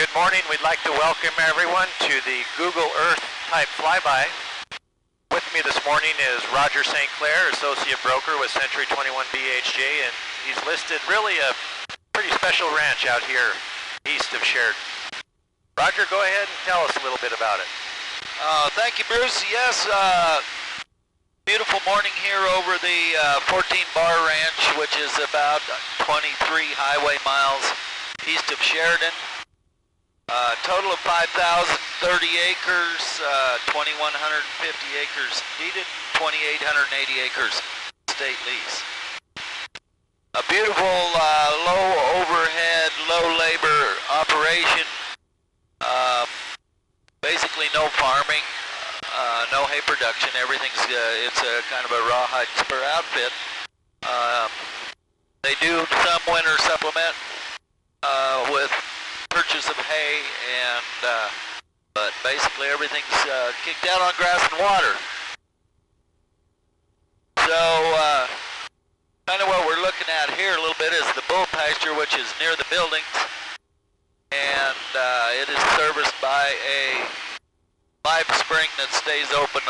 Good morning. We'd like to welcome everyone to the Google Earth type flyby. With me this morning is Roger St. Clair, Associate Broker with Century 21 BHJ, and he's listed really a pretty special ranch out here east of Sheridan. Roger, go ahead and tell us a little bit about it. Thank you, Bruce. Yes, beautiful morning here over the 14 Bar Ranch, which is about 23 highway miles east of Sheridan. Total of 5,030 acres, 2,150 acres deeded, 2,880 acres state lease. A beautiful low overhead, low labor operation. Basically no farming, no hay production. Everything's it's a kind of a rawhide spur outfit. They do some winter supplement with purchase of hay, and but basically everything's kicked out on grass and water. So kind of what we're looking at here a little bit is the bull pasture, which is near the buildings, and it is serviced by a pipe spring that stays open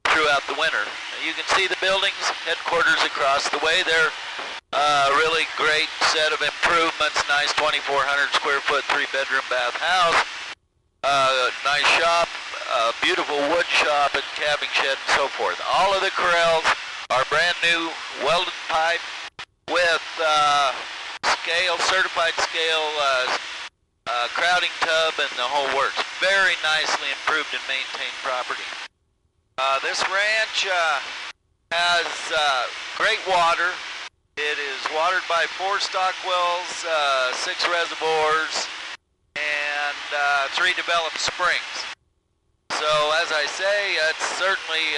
throughout the winter. You can see the buildings, headquarters across the way there. Really great set of improvements, nice 2,400 square foot, 3-bedroom bath house. Nice shop, beautiful wood shop and cabbing shed and so forth. All of the corrals are brand new welded pipe with scale, certified scale, crowding tub and the whole works. Very nicely improved and maintained property. This ranch has great water. It is watered by 4 stock wells, 6 reservoirs, and 3 developed springs. So as I say, it's certainly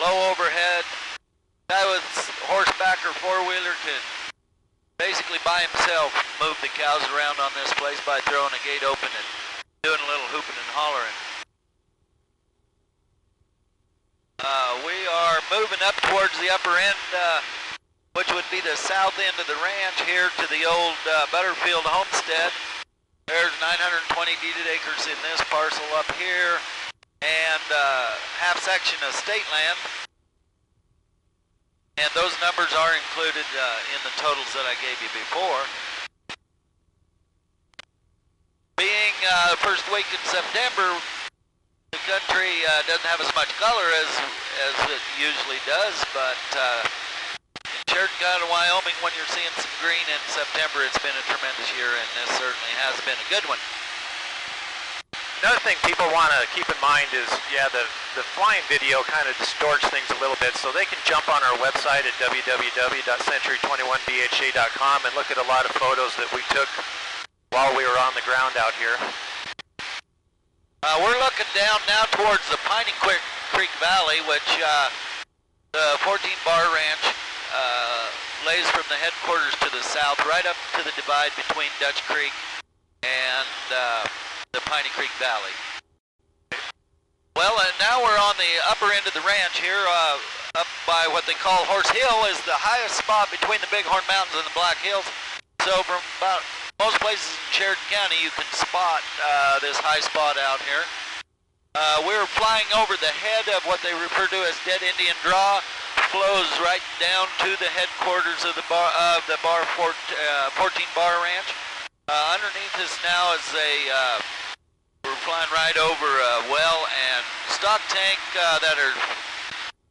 low overhead. Guy with horseback or 4-wheeler can basically by himself move the cows around on this place by throwing a gate open and doing a little hooping and hollering. We are moving up towards the upper end, which would be the south end of the ranch here to the old Butterfield homestead. There's 920 deeded acres in this parcel up here, and half section of state land. And those numbers are included in the totals that I gave you before. Being the first week in September, the country doesn't have as much color as it usually does, but in Sheridan County, Wyoming, when you're seeing some green in September, it's been a tremendous year, and this certainly has been a good one. Another thing people want to keep in mind is, yeah, the flying video kind of distorts things a little bit, so they can jump on our website at www.century21bha.com and look at a lot of photos that we took while we were on the ground out here. We're looking down now towards the Piney Creek Valley, which the 14 Bar Ranch lays from the headquarters to the south, right up to the divide between Dutch Creek and the Piney Creek Valley. Well, and now we're on the upper end of the ranch here, up by what they call Horse Hill, is the highest spot between the Bighorn Mountains and the Black Hills. So from about most places in Sheridan County, you can spot this high spot out here. We're flying over the head of what they refer to as Dead Indian Draw. Flows right down to the headquarters of the 14 Bar Ranch. Underneath us now is we're flying right over a well and stock tank that are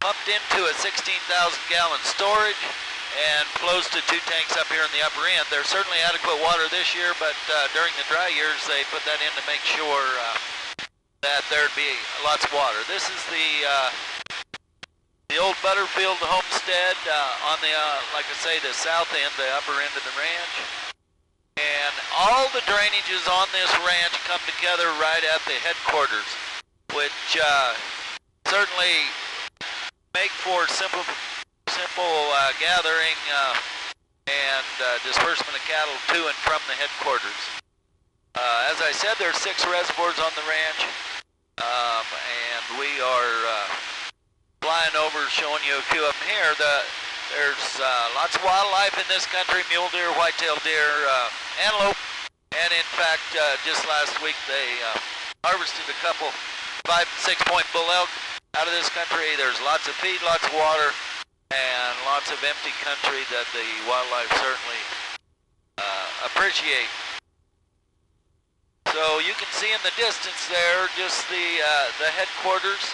pumped into a 16,000-gallon storage and flows to 2 tanks up here in the upper end. There's certainly adequate water this year, but during the dry years they put that in to make sure that there'd be lots of water. This is the old Butterfield homestead on the, like I say, the south end, the upper end of the ranch. And all the drainages on this ranch come together right at the headquarters, which certainly make for simple gathering and disbursement of cattle to and from the headquarters. As I said, there's 6 reservoirs on the ranch, and we are flying over, showing you a few of them here. There's lots of wildlife in this country: mule deer, white-tailed deer, antelope, and And in fact, just last week they harvested a couple 5 and 6 point bull elk out of this country. There's lots of feed, lots of water, and lots of empty country that the wildlife certainly appreciate. So you can see in the distance there just the headquarters.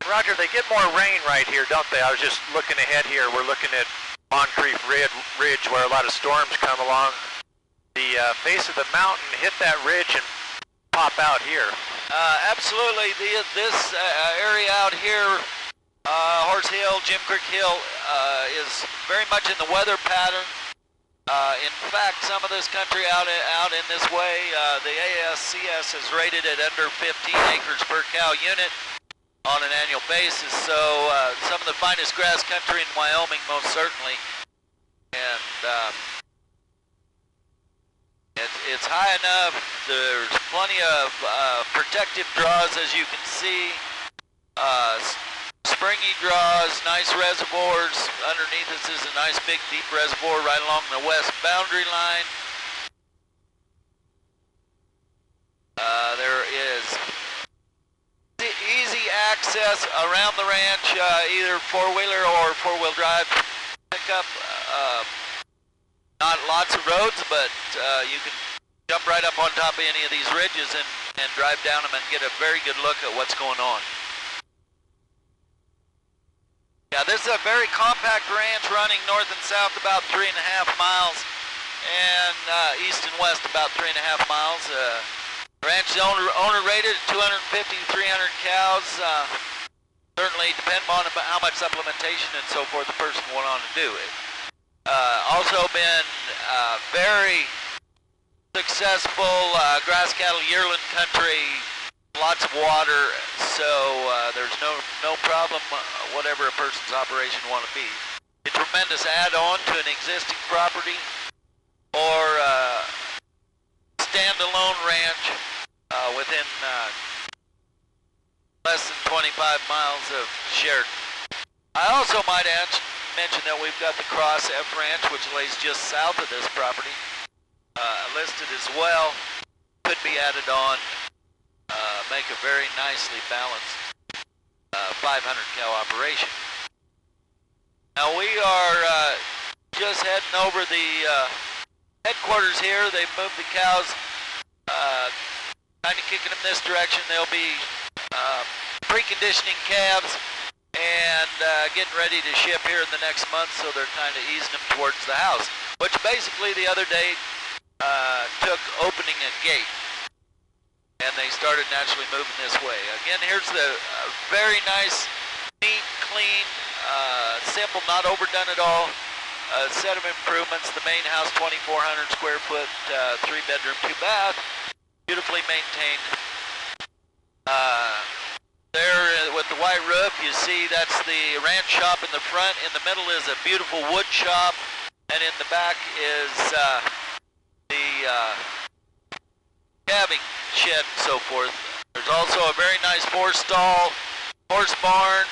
Roger, they get more rain right here, don't they? I was just looking ahead here. We're looking at Moncrief Ridge where a lot of storms come along. The face of the mountain hit that ridge and pop out here. Absolutely. This area out here, Horse Hill, Jim Creek Hill, is very much in the weather pattern. In fact, some of this country out in this way, the ASCS has rated it under 15 acres per cow unit on an annual basis. So some of the finest grass country in Wyoming, most certainly. And it's high enough. There's plenty of protective draws, as you can see. Springy draws, nice reservoirs. Underneath us is a nice big deep reservoir right along the west boundary line. There is easy access around the ranch, either four-wheeler or four-wheel drive pickup. Not lots of roads, but you can jump right up on top of any of these ridges and drive down them and get a very good look at what's going on. Yeah, this is a very compact ranch running north and south about 3.5 miles and east and west about 3.5 miles. Ranch is owner rated at 250 to 300 cows. Certainly depend on how much supplementation and so forth the person went on to do it. Also been very successful grass cattle yearling country, lots of water, so there's no problem whatever a person's operation want to be. A tremendous add-on to an existing property or standalone ranch within less than 25 miles of Sheridan. I also might mention that we've got the Cross F Ranch, which lays just south of this property, listed as well. Could be added on, make a very nicely balanced 500 cow operation. Now we are just heading over the headquarters here. They've moved the cows, kind of kicking them this direction. They'll be preconditioning calves and getting ready to ship here in the next month, so they're kind of easing them towards the house, which basically the other day took opening a gate, and they started naturally moving this way. Again, here's the very nice, neat, clean, simple, not overdone at all, set of improvements. The main house, 2,400 square foot, 3-bedroom, 2-bath, beautifully maintained. There with the white roof, you see that's the ranch shop in the front. In the middle is a beautiful wood shop, and in the back is the calving shed and so forth. There's also a very nice 4-stall horse barn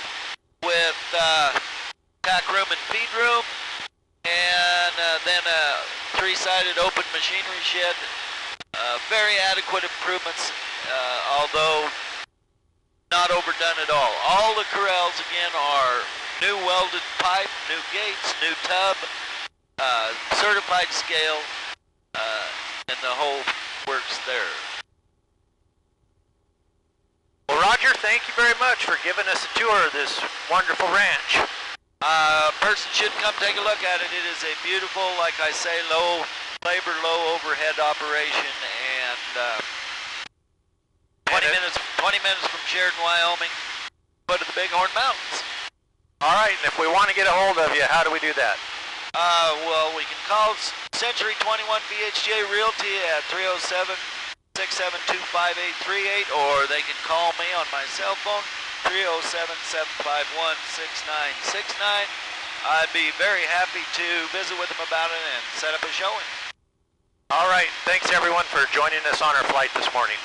with tack room and feed room, and then a 3-sided open machinery shed. Very adequate improvements, although not overdone at all. All the corrals again are new welded pipe, new gates, new tub, certified scale, and the whole works there. Well, Roger, thank you very much for giving us a tour of this wonderful ranch. Person should come take a look at it. It is a beautiful, like I say, low labor, low overhead operation, and 20 minutes from Sheridan, Wyoming, foot of the Bighorn Mountains. All right, and if we want to get a hold of you, how do we do that? Well, we can call Century 21 BHJ Realty at 307-672-5838, or they can call me on my cell phone, 307-751-6969. I'd be very happy to visit with them about it and set up a showing. All right, thanks everyone for joining us on our flight this morning.